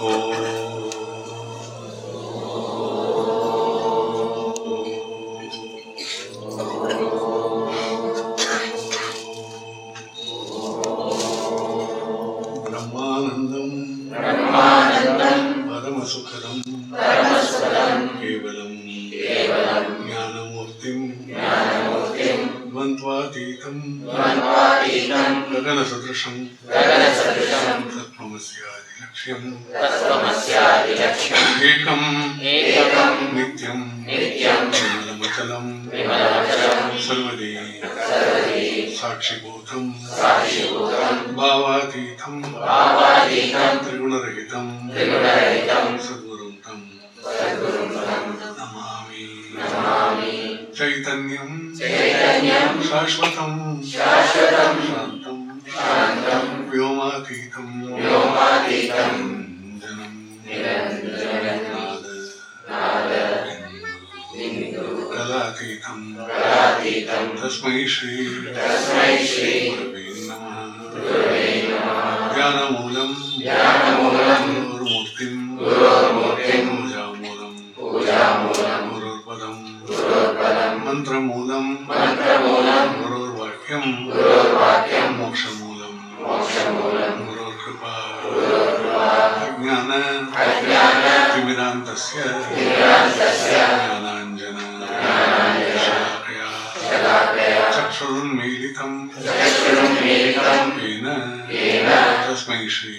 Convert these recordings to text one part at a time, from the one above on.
ब्रह्मानंदं परमसुखदं केवलं ज्ञानमूर्तिं द्वन्द्वातीतं गगनसदृशं तत्त्वमस्यादिलक्ष्यम् एकं नित्यं निर्मलमचलं सर्वदी साक्षिभूतं भावातीतं त्रिगुणरहितं सद्गुरुं तं नमामि। चैतन्यं शाश्वतं शान्तं व्योमातीतं कलातीतं तस्मै श्री गुरवे नमः। ज्ञानमूलं गुरुर्मूर्तिं पूजामूलं गुरुर्पदं मन्त्रमूलं गुरुर्वाक्यं मोक्षमूलं गुरुर्कृपा अज्ञानतिमिरान्तस्य ज्ञानाञ्जनशलाकया चक्षुरुन्मीलितं येन तस्मै श्री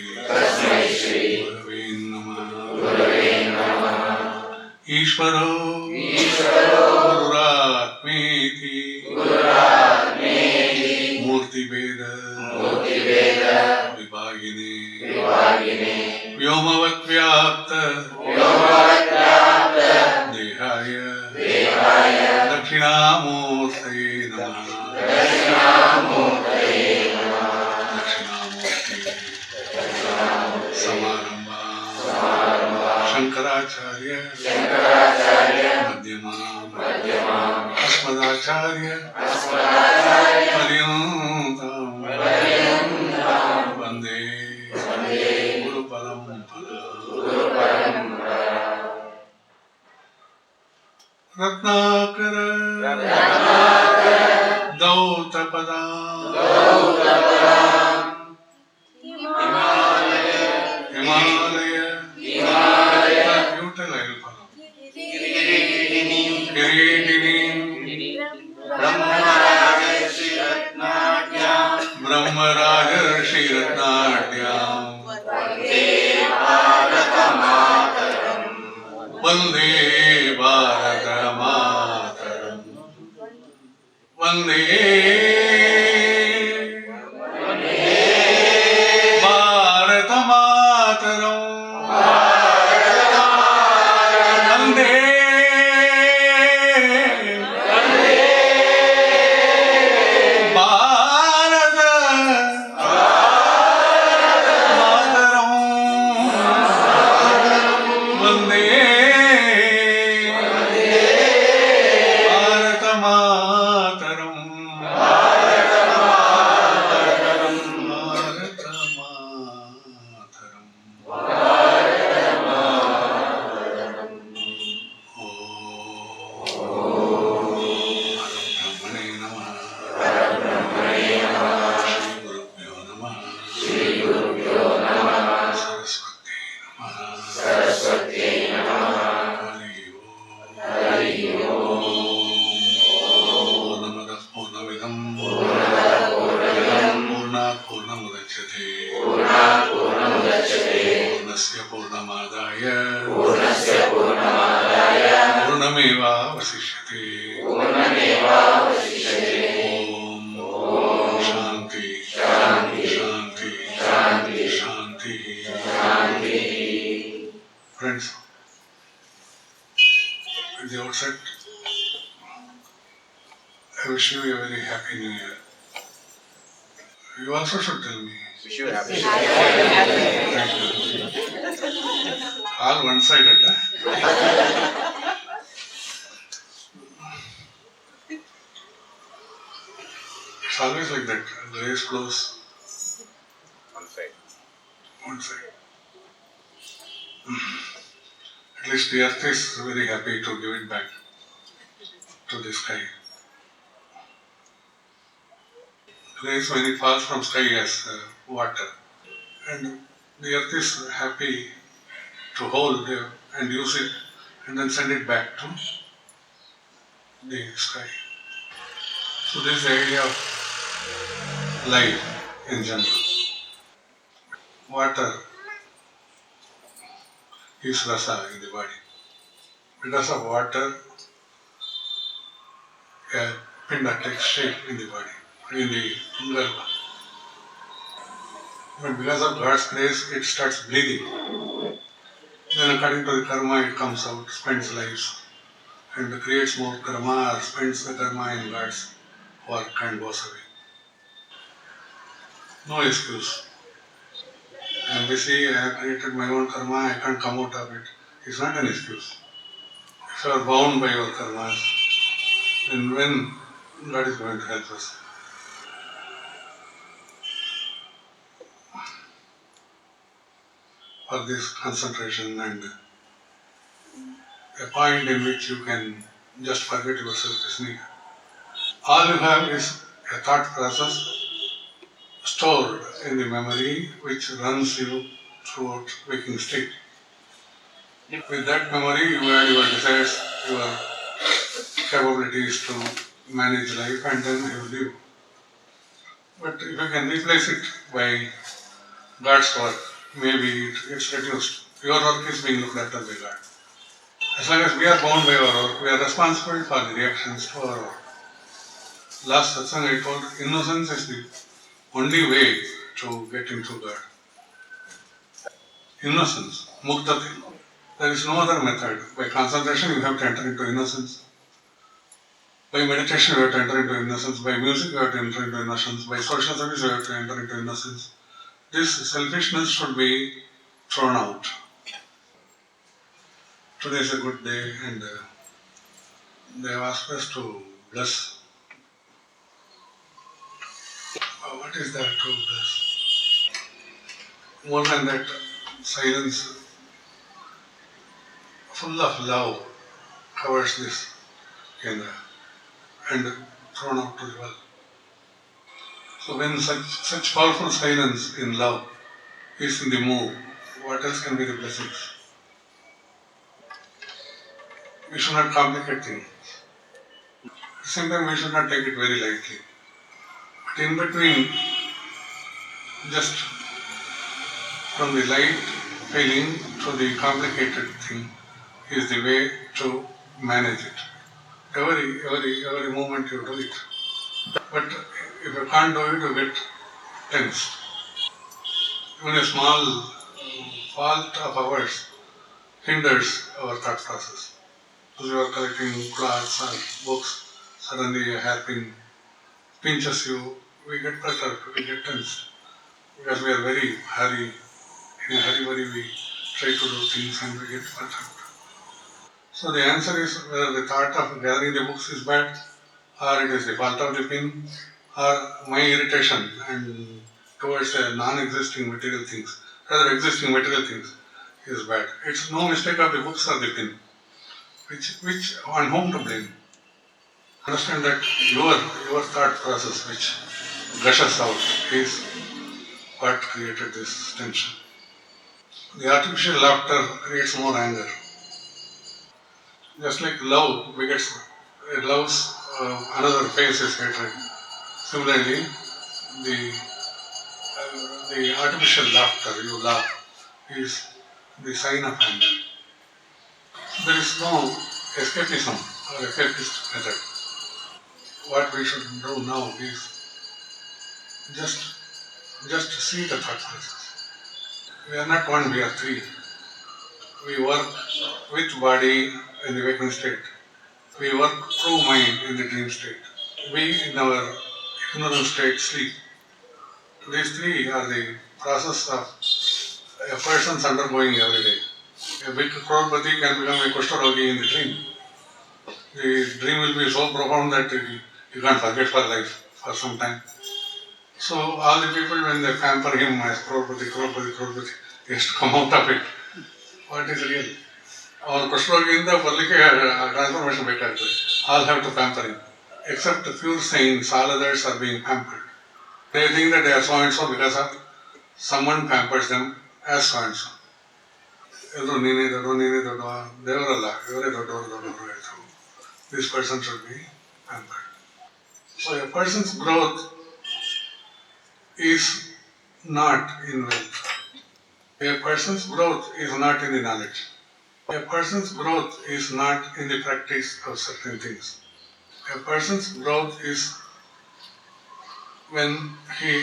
गुरवे नमः। ईश्वरो गुरुरात्मेति मूर्तिभेद विभागिने व्योमवद्व्याप्त देहाय दक्षिणामूर्तये नमः। दक्षिणामूर्ति समारंभा शंकराचार्य मध्यमाम् अस्मदाचार्य पर्यन्तं वन्दे गुरुपरम्परा। रत्नाकर दौतपदा हिमालय ब्रह्मराजर्षि रत्नाढ्यां वन्दे भारत मातरम् वन्दे भारत मातरम् वन्दे पूर्णमेवावशिष्यते। ओम शांति शांति शांति शांति। Friends, at the outset, I wish you a very happy New Year. You also should tell me. Wish you a happy New Year. All one-sided, huh? It's always like that. The eyes close. One side. One side. At least the earth is very happy to give it back to the sky. Rain when it falls from sky as water. And the earth is happy to hold and use it and then send it back to the sky. So this is the idea of life in general. Water is rasa in the body. Because of water, a pinda takes shape in the body, in the garba. But because of God's grace, it starts bleeding. Then according to the karma, it comes out, spends lives, and creates more karma, or spends the karma in God's work and goes away. No excuse. I am busy, I have created my own karma, I can't come out of it. It's not an excuse. If you are bound by your karmas, then when God is going to help us? For this concentration and a point in which you can just forget yourself is needed. All you have is a thought process stored in the memory which runs you throughout waking state. With that memory, you add your desires, your capabilities to manage life, and then you live. But if you can replace it by God's work, maybe it's reduced. Your work is being looked after by God. As long as we are bound by our work, we are responsible for the reactions to our work. Last satsang I told, innocence is the only way to get into God. Innocence, muktati. There is no other method. By concentration, you have to enter into innocence. By meditation, you have to enter into innocence. By music, you have to enter into innocence. By social service, you have to enter into innocence. This selfishness should be thrown out. Today is a good day, and they have asked us to bless. What is that to bless? More than that, silence full of love covers this kendra and thrown out to the world. So when such powerful silence in love is in the move, what else can be the blessings? We should not complicate things. At the same time, we should not take it very lightly. But in between, just from the light feeling to the complicated thing is the way to manage it. Every moment you do it. But if you can't do it, you get tensed. Even a small fault of ours hinders our thought process. As you are collecting cloths or books, suddenly a hairpin pinches you, we get perturbed, we get tensed. Because we are very hurry. In a hurry, we try to do things and we get perturbed. So the answer is whether the thought of gathering the books is bad, or it is the fault of the pin, or my irritation and towards non-existing material things, rather existing material things is bad. It's no mistake of the books or the pin. Which on whom to blame? Understand that your thought process which gushes out is what created this tension. The artificial laughter creates more anger. Just like love begets, love's another face is hatred. Similarly, the artificial laughter you laugh is the sign of anger. There is no escapism or escapist method. What we should do now is just see the thought process. We are not one, we are three. We work with body in the waking state. We work through mind in the dream state. We in our ignorant state sleep. These three are the process of a person's undergoing every day. A big crorepati can become a kushtarogi in the dream. The dream will be so profound that you can't forget for life for some time. So all the people when they pamper him as crorepati, he has to come out of it. What is real? ಅವನು ಕುಷ್ಠರೋಗಿಯಿಂದ ಬರಲಿಕ್ಕೆ transformation ಬೇಕಾಗ್ತದೆ. All have to pampering. Except a few saints, all others are being pampered. They think that they are so and so because of someone pampers them as so and so. ಎಲ್ಲರೂ ನೀನೇ ದೊಡ್ಡ ದೇವರಲ್ಲ, ಇವರೇ ದೊಡ್ಡವರು ಹೇಳ್ತಾರೆ. This person should be pampered. So a person's growth is not in wealth. A person's growth is not in the knowledge. A person's growth is not in the practice of certain things. A person's growth is when he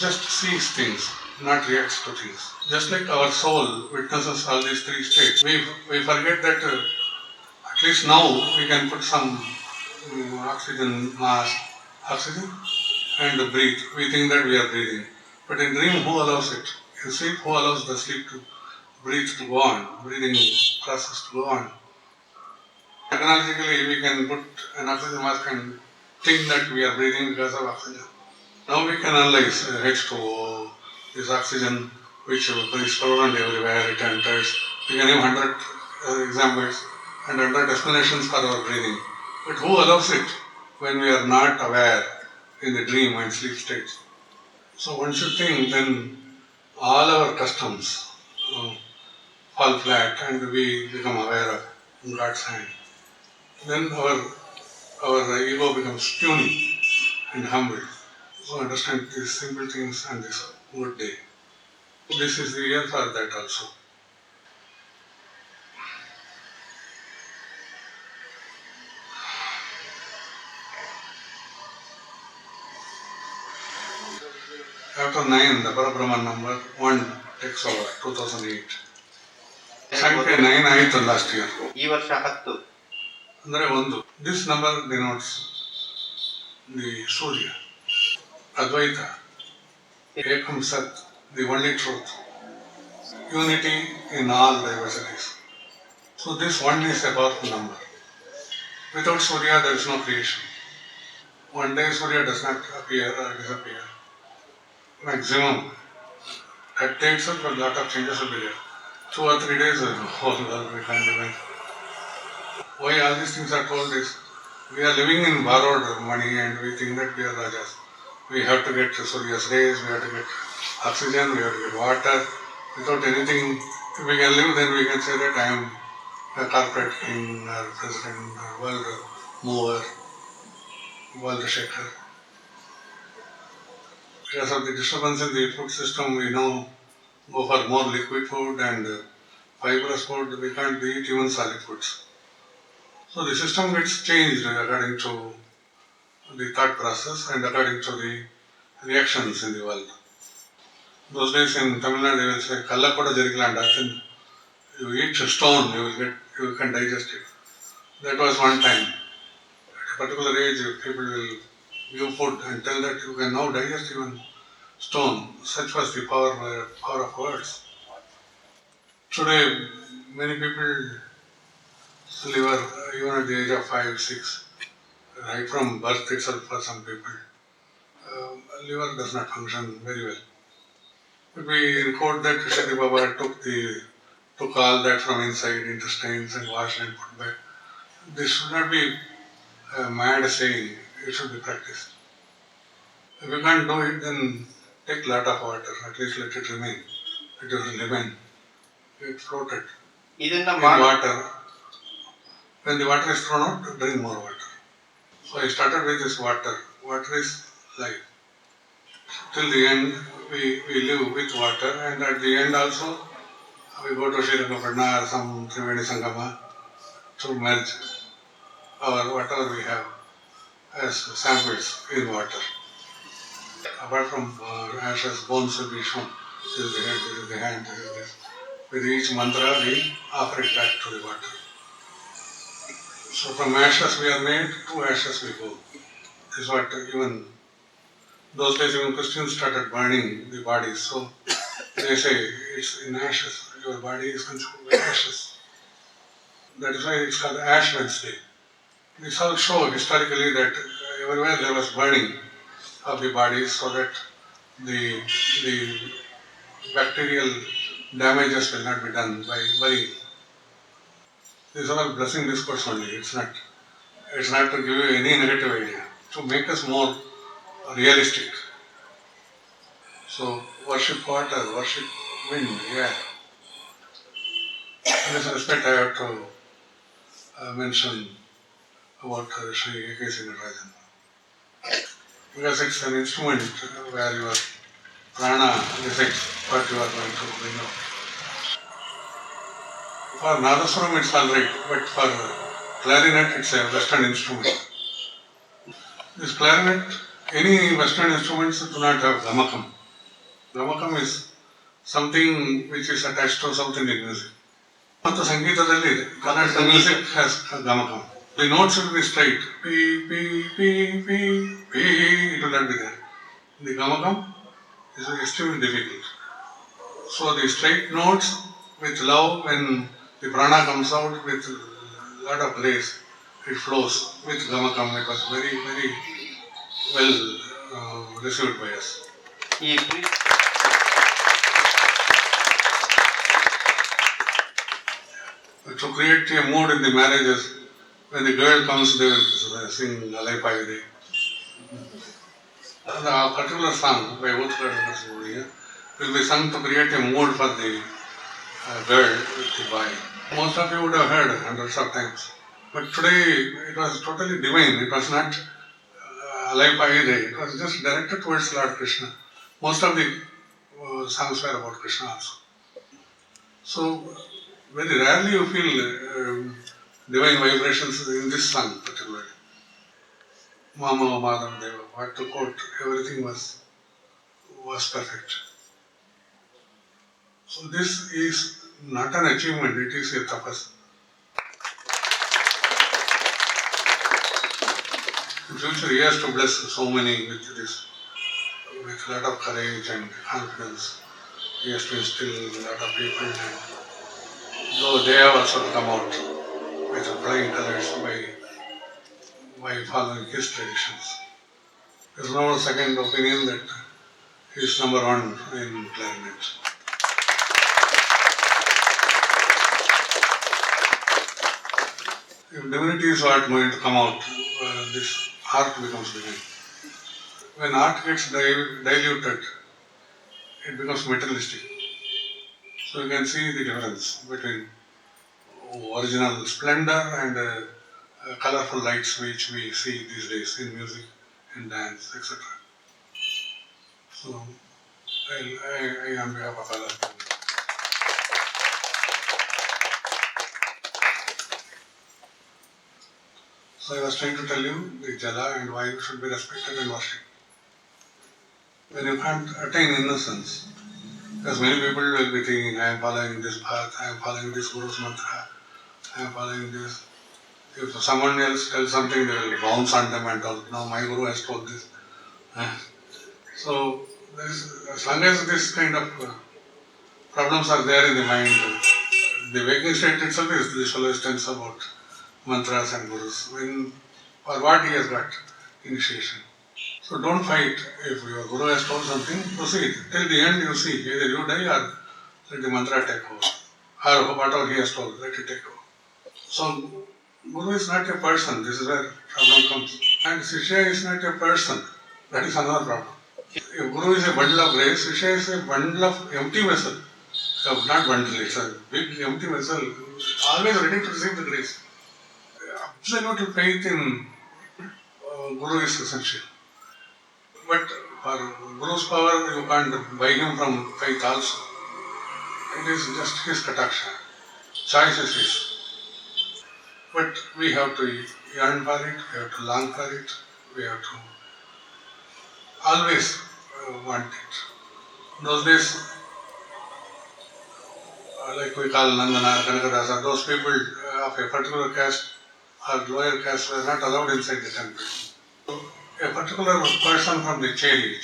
just sees things, not reacts to things. Just like our soul witnesses all these three states, we forget that at least now we can put some oxygen mask, oxygen and breathe. We think that we are breathing. But in dream, who allows it? In sleep, who allows the sleep to breathe to go on, breathing process to go on? Technologically, we can put an oxygen mask and think that we are breathing because of oxygen. Now we can analyze H2O, this oxygen which is prevalent everywhere, it enters. We can give 100 examples and 100 explanations for our breathing. But who allows it when we are not aware in the dream and sleep states? So one should think then all our customs fall flat and we become aware of God's hand. Then our ego becomes puny and humble. So understand these simple things and this good day. This is the year for that also. After 9, the Parabrahman number 1 takes over, 2008. Sankhya 9 ಆಯಿತು last year. ಈ ವರ್ಷ 10. ಅಂದರೆ 1. This number denotes the Surya, Advaita, Ekam Sat, the only truth, unity in all diversities. So this one is a powerful number. Without Surya there is no creation. One day Surya does not appear or disappear. Maximum. That day itself a lot of changes will be there. 2 or 3 days the whole world we can't imagine. Why all these things are told is we are living in borrowed money and we think that we are Rajas. We have to get Surya's rays, we have to get oxygen, we have to get water. Without anything, if we can live, then we can say that I am a corporate king or president or world mover, world shaker. Because of the disturbance in the food system, we now go for more liquid food and fibrous food. We can't eat even solid foods. So the system gets changed according to the thought process and according to the reactions in the world. Those days in Tamil Nadu, they will say, "Kalla koda jarigala and often you eat a stone, you can digest it." That was one time. At a particular age, people will view food and tell that you can now digest even stone. Such was the power of words. Today, many people live even at the age of 5, 6, right from birth itself for some people. Liver does not function very well. But we quote that Shri Baba took all that from inside, intestines and washed and put back. This should not be a mad saying, it should be practiced. If you can't do it, then take a lot of water, at least let it remain. It will remain. It floated. ಇದನ್ನ In water. When the water is thrown out, drink more water. So I started with this water. Water is life. Till the end, we live with water, and at the end also, we go to Srirangapatna or some Triveni Sangama to merge our whatever we have as samples in water. Apart from ashes, bones will be shown. This is the head, this is the hand, this is this. With each mantra, we offer it back to the water. So from ashes we are made, to ashes we go. This is what even those days even Christians started burning the bodies. So they say it's in ashes. Your body is consumed by ashes. That is why it's called Ash Wednesday. This all show historically that everywhere there was burning of the bodies so that the bacterial damages will not be done by worrying. These are all blessing discourse only. It's not to give you any negative idea. To make us more realistic. So worship water, worship wind, air. In this respect, I have to mention about Sri A.K. Singarajan. Because it's an instrument where your prana reflects what you are going to bring out. For Nadaswaram it's alright, but for clarinet it's a Western instrument. This clarinet, any Western instruments do not have gamakam. Gamakam is something which is attached to South Indian music. But the Sangeetadalli, Karnataka music has gamakam. The notes will be straight. P, P, P, P, P. It will not be there. The gamakam is extremely difficult. So the straight notes with love, when the prana comes out with a lot of grace, it flows with gamakam. It was very, very well received by us. To create a mood in the marriages, when the girl comes, they will sing Alai Payade. A particular song by Utkar will be sung to create a mood for the girl with the boy. Most of you would have heard hundreds of times. But today it was totally divine. It was not Alai Payade. It was just directed towards Lord Krishna. Most of the songs were about Krishna also. So very rarely you feel divine vibrations in this song particularly. Mama Madam Deva, what to quote, everything was perfect. So this is not an achievement, it is a tapas. In future he has to bless so many with this, with a lot of courage and confidence. He has to instill a lot of people, and though they have also come out with flying colors by following his traditions. There is no second opinion that he is number one in clarinet. If divinity is what going to come out, this art becomes divine. When art gets diluted, it becomes materialistic. So you can see the difference between original splendor and colorful lights which we see these days in music, in dance, etc. So I on behalf of Allah. So I was trying to tell you the jala and why you should be respected and worshipped. When you can't attain innocence, because many people will be thinking, I am following this path, I am following this Guru's mantra, I am following this. If someone else tells something, they will bounce on them and tell, no, my Guru has told this. So, as long as this kind of problems are there in the mind, the waking state itself is the shallowest sense about mantras and Gurus. For what he has got initiation. So don't fight. If your Guru has told something, proceed. Till the end you see, either you die or let the mantra take over. Or whatever he has told, let it take over. So Guru is not a person, this is where problem comes. And Shishya is not a person, that is another problem. If Guru is a bundle of grace, Shishya is a bundle of empty vessel. Not bundle, it's a big empty vessel, always ready to receive the grace. Absolute faith in Guru is essential. But for Guru's power, you can't buy him from faith also. It is just his kataksha. Choice is his. But we have to yearn for it, we have to long for it, we have to always want it. Those days, like we call Nandana, Kanakadasa, those people of a particular caste or lower caste were not allowed inside the temple. So, a particular person from the Cheri,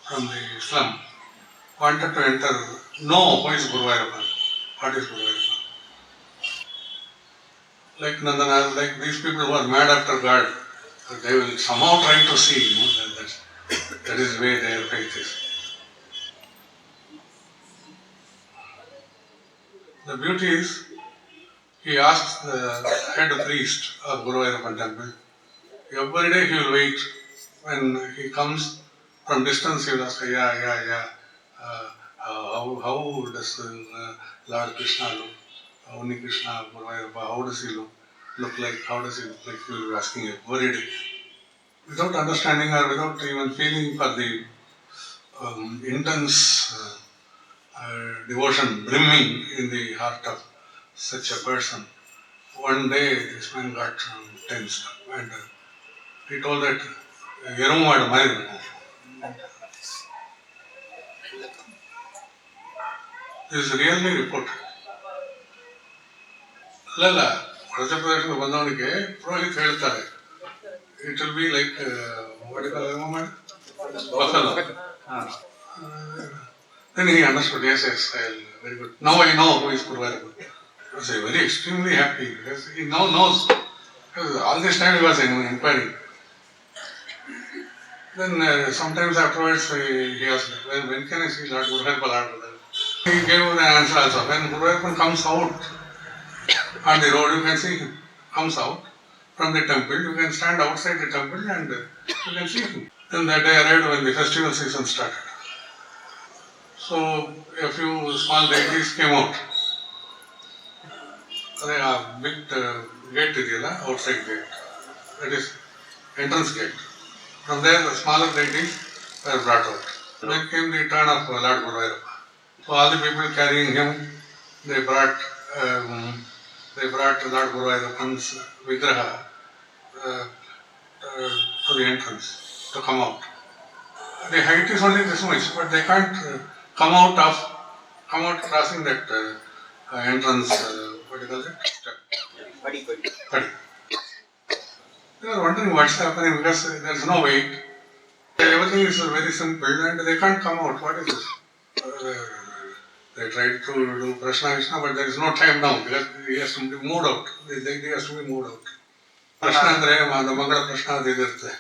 from the slum, wanted to enter, know who is Guru Vairappan, what is Guru Vairappan. Like Nandana, like these people who are mad after God, they will somehow try to see, that is the way their faith is. The beauty is, he asks the head priest of Guruvayurappan temple, every day he will wait. When he comes from distance, he will ask, yeah. How does Lord Krishna look? Only Krishna, Guruvayurappa, how does he look like? How does he look like? He will be asking every day. Without understanding or without even feeling for the intense devotion brimming in the heart of such a person. One day this man got tensed up and he told that Yerumad Mari. This is really reported. ಅಲ್ಲಲ್ಲ ಪ್ರಜಾಪ್ರದೇಶಕ್ಕೆ ಬಂದವನಿಗೆ ಪುರೋಹಿತ್ ಹೇಳ್ತಾರೆ it will be like buffalo. Then he understood, yes, very good. Now I know who is Guruvayurappa. He was very extremely happy because he now knows. All this time he was inquiring. Then sometimes afterwards he asked, when can I see Lord Guruvayurappa? He gave an answer also. When Guruvayurappa comes out on the road, you can see him. Comes out from the temple, you can stand outside the temple and you can see him. Then that day arrived when the festival season started. So a few small deities came out. A big gate ಇದೆಯಲ್ಲ, outside gate. That is entrance gate. From there the smaller deities were brought out. Then came the turn of Lord Guruvayurappa. So all the people carrying him, they brought Lord Guruvayurappan's Vigraha to the entrance to come out. The height is only this much, but they can't come out crossing that entrance. What do you call it? Padi. Padi. They are wondering what's happening because there is no weight. Everything is very simple and they can't come out. What is this? They tried to do Prashna Vishna, but there is no time now because he has to be moved out. He has to be moved out. Prashna andre Mangala Prashna ಅದು ಇರುತ್ತೆ.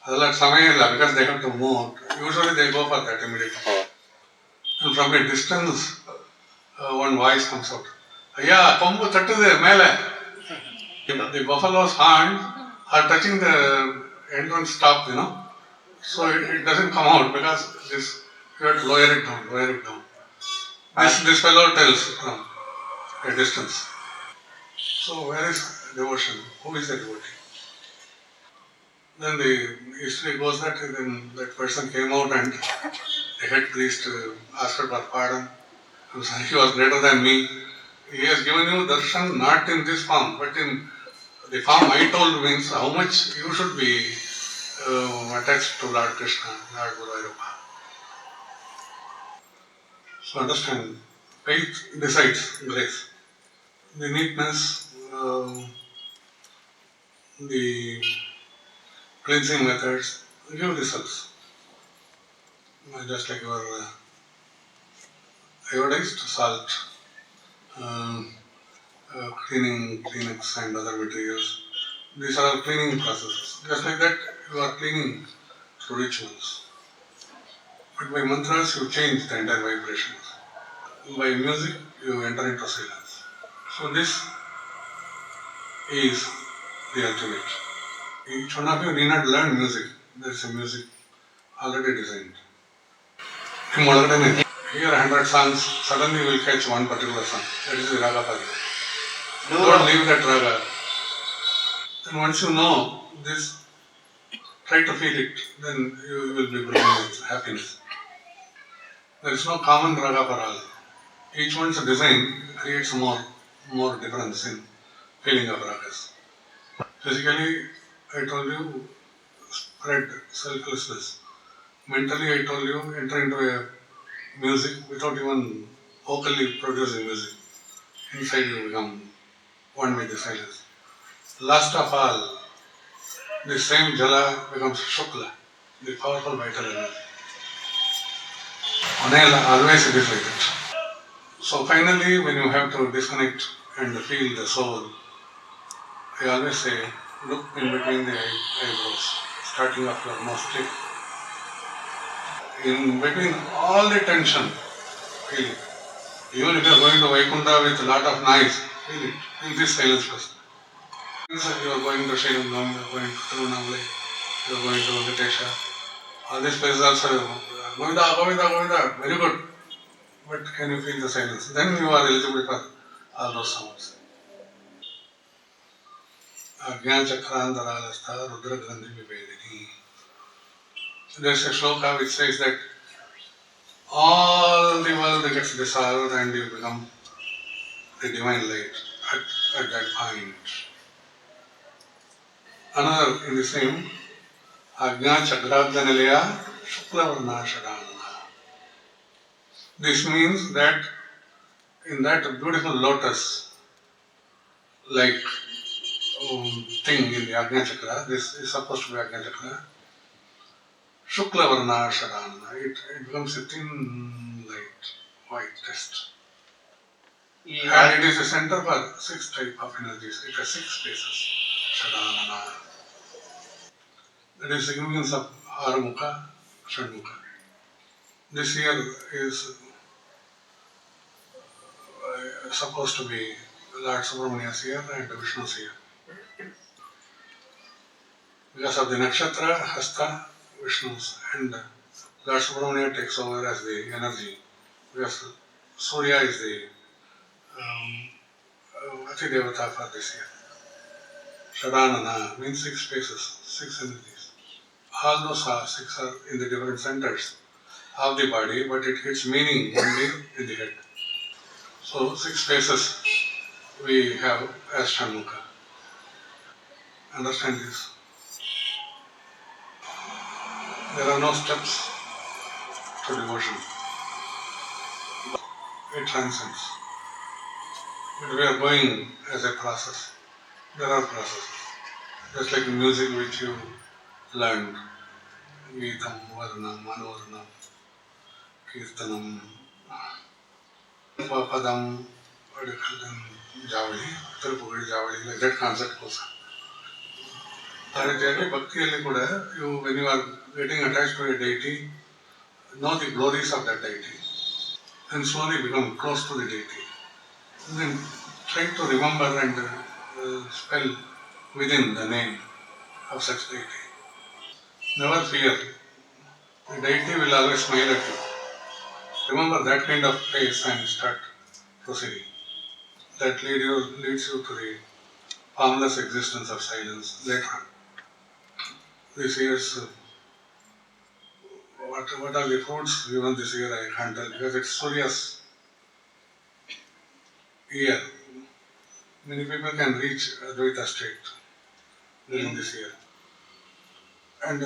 ಅದೆಲ್ಲ ಸಮಯ ಇಲ್ಲ because they have to move out. Usually they go for that immediately. And from a distance, one voice comes out. Ayya, ಕೊಂಬು ತಟ್ಟದೆ ಮೇಲೆ. The buffalo's hands are touching the entrance top, so it doesn't come out because you have to lower it down. This fellow tells from a distance. So where is devotion? Who is the devotee? Then the history goes that then that person came out and the head priest asked for pardon. I'm sorry, he was greater than me. He has given you darshan not in this form, but in the form I told means how much you should be attached to Lord Krishna, Lord Guruvayurappa. So understand, faith decides grace. The neatness, the cleansing methods give results. Just like your iodized salt, cleaning Kleenex and other materials. These are all cleaning processes. Just like that, you are cleaning through rituals. But by mantras, you change the entire vibrations. By music, you enter into silence. So this is the ultimate. Each one of you need not learn music. There is a music already designed. Hear 100 songs, suddenly you will catch one particular song. That is the Raga Padma. Don't leave that Raga. And once you know this, try to feel it, then you will be brimming with happiness. There is no common Raga for all. Each one's design creates more difference in feeling of ragas. Physically, I told you, spread selflessness. Mentally, I told you, enter into a music without even vocally producing music. Inside you become one with the silence. Last of all, the same jala becomes shukla, the powerful vital energy. Always it is like that. So finally, when you have to disconnect and feel the soul, I always say, look in between the eyebrows, starting off your nose tip. In between all the tension, feel it. Even if you are going to Vaikunta with a lot of noise, feel it. Feel this silence first. You are going to Srirangam, you are going to Tiruvannamalai, you are going to Venkatesha. All these places also, Govinda, Govinda, Govinda, very good. But can you feel the silence? Then you are eligible for all those sounds. Ajna Chakrandharalastha Rudra Grandhi Vipedini. There is a shloka which says that all the world gets dissolved and you become the divine light at that point. Another in the same, Ajna Chakradhanalaya Shuklavarna Shadana. This means that in that beautiful lotus like thing in the Ajna Chakra, this is supposed to be Ajna Chakra, Shuklavarna Shadana. It becomes a thin light, white dust. And it is the center for 6 types of energies. It has 6 spaces. Shadanana. That is the significance of Aramukha, Shanmukha. This year is supposed to be Lord Subramania's year and Vishnu's year. Because of the nakshatra, Hasta, Vishnu's, and Lord Subramania takes over as the energy. Because Surya is the Ati Devata for this year. Shadanana means 6 spaces, 6 energies. All those 6 are in the different centers of the body, but it gets meaning only in the head. So 6 spaces we have as Shanmukha. Understand this? There are no steps to devotion. It transcends. But we are going as a process. There are processes. Just like music which you learned. Geetam, Varnam, Manovarnam, Kirtanam, Padam, what do you call them? Javali, Tirupugadi Javali, like that concept goes on. And Bhakti, when you are getting attached to a deity, know the glories of that deity and slowly become close to the deity. And then try to remember and spell within the name of such deity. Never fear. The deity will always smile at you. Remember that kind of face and start proceeding. That leads you to the formless existence of silence later on. This year's what are the fruits given this year I can't tell because it's Surya's year. Many people can reach Advaita state during this year. And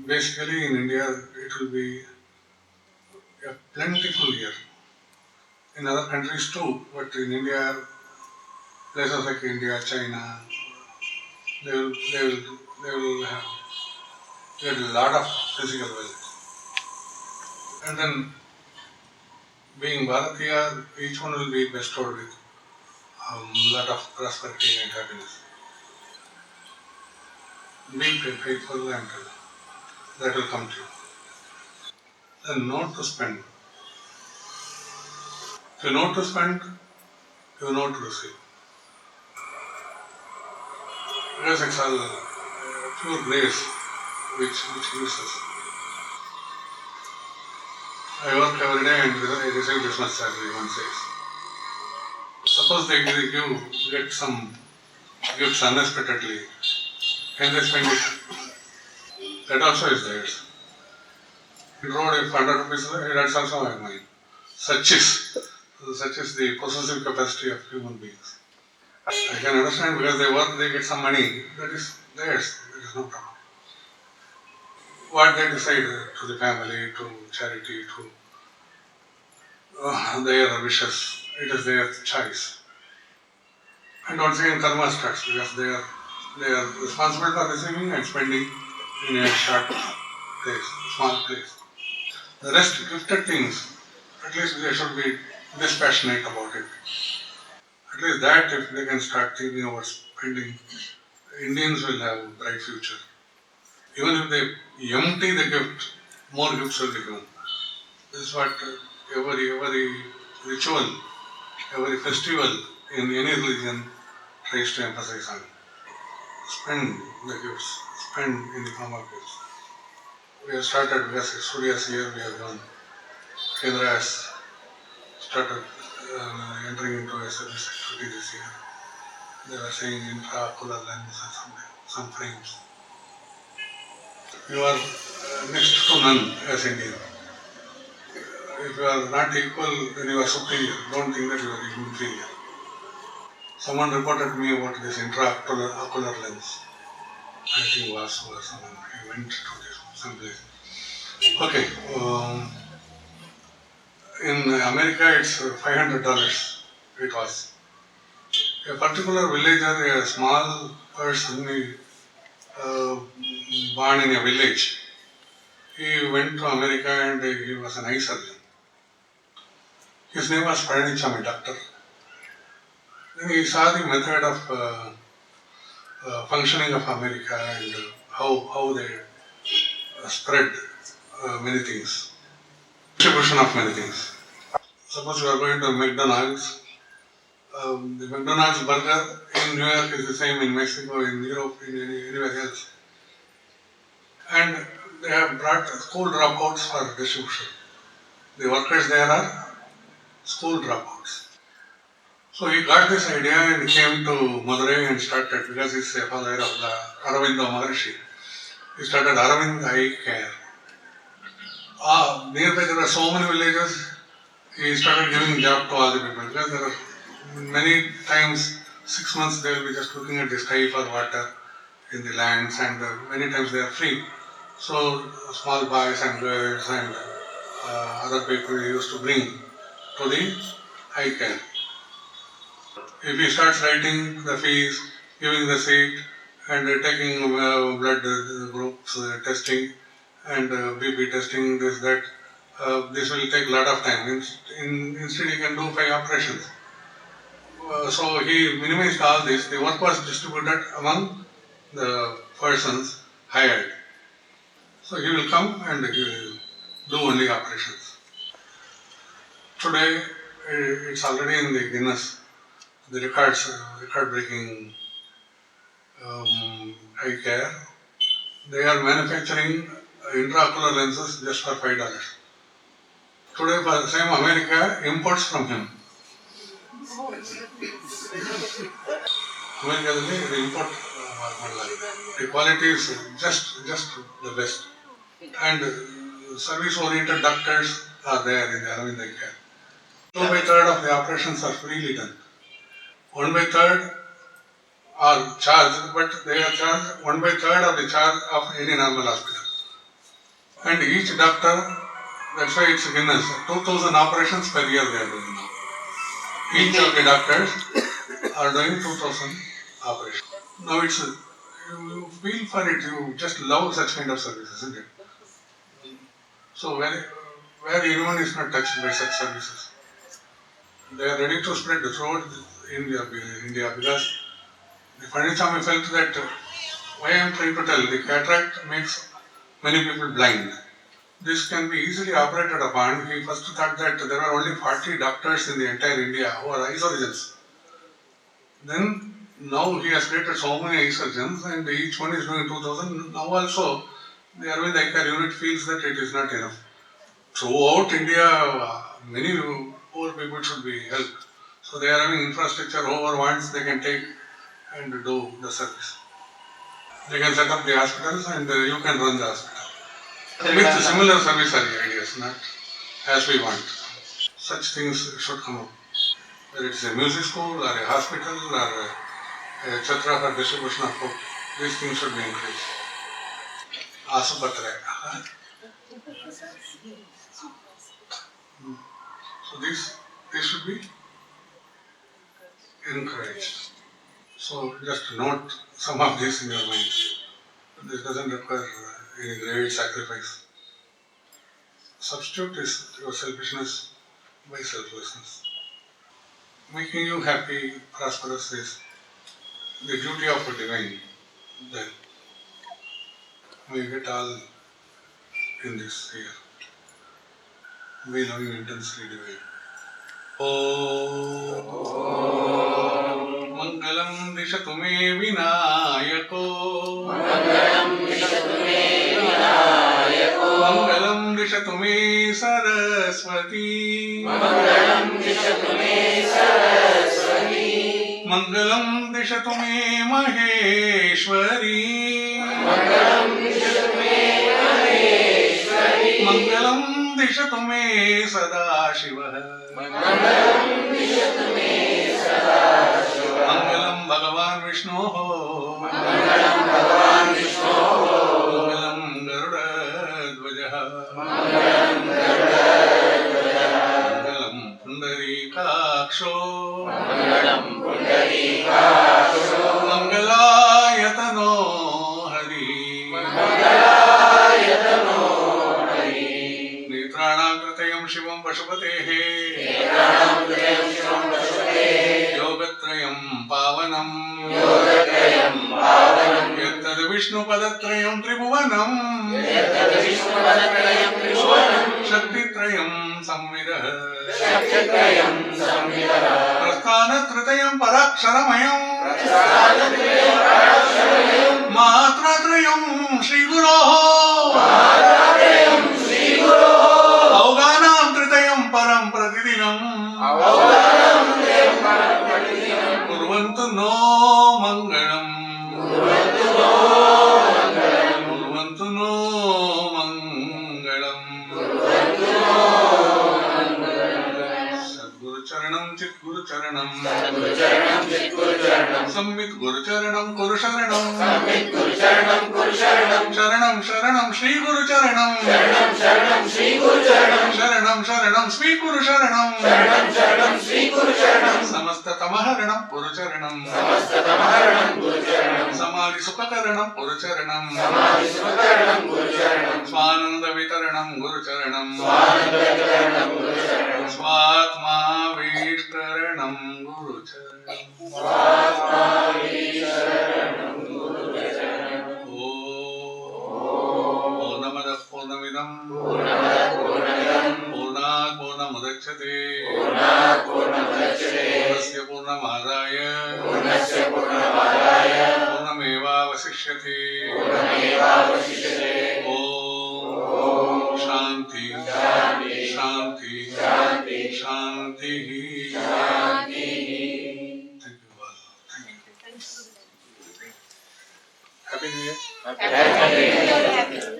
basically in India it will be a plentiful year. In other countries too, but in India, places like India, China, they will have get a lot of physical wealth. And then being Bharatiya, each one will be bestowed with a lot of prosperity and happiness. Be faithful and that will come to you. Then know to spend. If you know to spend, you know to receive. Because it's all pure grace which gives us. I work every day and I receive this much salary, one says. Suppose they get some gifts unexpectedly, can they spend it? That also is theirs. In road, if 100 rupees, that's also mine. Such is the possessive capacity of human beings. I can understand because they work, they get some money, that is theirs, there is no problem. What they decide to the family, to charity, to their wishes, it is their choice. And once again karma starts because they are responsible for receiving and spending in a short place, small place. The rest gifted things, at least they should be dispassionate about it. At least that if they can start thinking about spending, Indians will have a bright future. Even if they empty the gift, more gifts will be given. This is what every ritual, every festival in any religion tries to emphasize on. Spend the gifts, spend in the form of gifts. We have started, because Surya's here, we have done. Kendra has started entering into a service activity this year. They were saying intraocular lens and some frames. You are next to none as Indian. If you are not equal, then you are superior. Don't think that you are inferior. Someone reported to me about this intraocular lens. I think Vasu or someone. He went to this someplace. Okay. In America, it's $500. It was. A particular villager, a small person, born in a village. He went to America and he was an eye surgeon. His name was Pranithami, doctor. Then he saw the method of functioning of America and how they spread many things, distribution of many things. Suppose you are going to McDonald's, the McDonald's burger in New York is the same in Mexico, in Europe, in anywhere else. And they have brought school dropouts for distribution. The workers there are school dropouts. So he got this idea and came to Madurai and started, because he's a follower of the Aravinda Maharshi, he started Aravind Eye Care. Nearby there are so many villages, he started giving job to all the people, because there are many times 6 months they will be just looking at the sky for water in the lands, and many times they are free. So small boys and girls and other people used to bring to the eye care. If he starts writing the fees, giving the seat, and taking blood groups testing, and BP testing, this, that, this will take a lot of time. Instead, he can do 5 operations. So he minimized all this. The work was distributed among the persons hired. So he will come and he will do only operations. Today, it's already in the Guinness, the record-breaking eye care. They are manufacturing intraocular lenses just for $5. Today, for the same America imports from him. America they import the quality is just the best. And service-oriented doctors are there in the Aravind Eye Care. 2/3 of the operations are freely done. 1/3 are charged, but they are charged 1/3 of the charge of any normal hospital. And each doctor, that's why it's Guinness, 2,000 operations per year they are doing now. Each of the doctors are doing 2,000 operations. Now it's, you feel for it, you just love such kind of service, isn't it? So where anyone is not touched by such services, they are ready to spread throughout India, because the Pranithami felt that why I am trying to tell, the cataract makes many people blind. This can be easily operated upon. He first thought that there are only 40 doctors in the entire India who are eye surgeons. Then now he has created so many eye surgeons and each one is doing 2,000. Now also the Aravind Eye Care unit feels that it is not enough. Throughout India, many poor people should be helped. So they are having infrastructure, whoever wants they can take and do the service. They can set up the hospitals and you can run the hospital. With similar service ideas, not as we want. Such things should come up. Whether it's a music school or a hospital or a chatra for distribution of food, these things should be encouraged. Asupatra. So these should be encouraged. So just note some of this in your mind. This doesn't require any great sacrifice. Substitute is your selfishness by selflessness. Making you happy, prosperous is the duty of a divine. Then we get all in this here. We love you intensely, divine. मंगलम दिशतु मे विनायको मंगलम दिशतु मे सरस्वती मंगलम दिशतु मे महेश्वरी मंगलम दिशतु मे सदाशिवः मंगलम भगवान विष्णोः मंगलम गरुडध्वजः मंगलम पुंडरीकाक्षो मंगलायतनो हरि नेत्राणां कृतयं शिवं पशुपतेः योगत्रयं पावनं यत्तद् विष्णुपदत्रयं त्रिभुवनं शक्तित्रयं संविदः प्रस्थानत्रयं पराक्षरमयं मात्रात्रयं श्रीगुरोः अवगानां त्रितयं परं प्रतिदिनम् कुर्वन्तु no मङ्गलम् कुर्वन्तु no मङ्गलम् सद्गुरुचरणं चिद्गुरुचरणं संवित् गुरुचरणं कुरु शरणं शरणं शरणं श्रीगुरुचरणं शरणं शरणं स्वीकुरु शरणं समस्ततमहरणं गुरुचरणं समाधि सुखकरणं गुरुचरणं स्वानंद वितरणं गुरुचरणं स्वात्मा विष्करणं गुरुचरणं पूर्णमदः पूर्णमिदं पूर्णात् पूर्णमुदच्यते पूर्णस्य पूर्णमादाय पूर्णमेवावशिष्यते ॐ शान्ति शान्ति शान्तिः Thank you all. Thank you. Happy New Year. Happy New Year.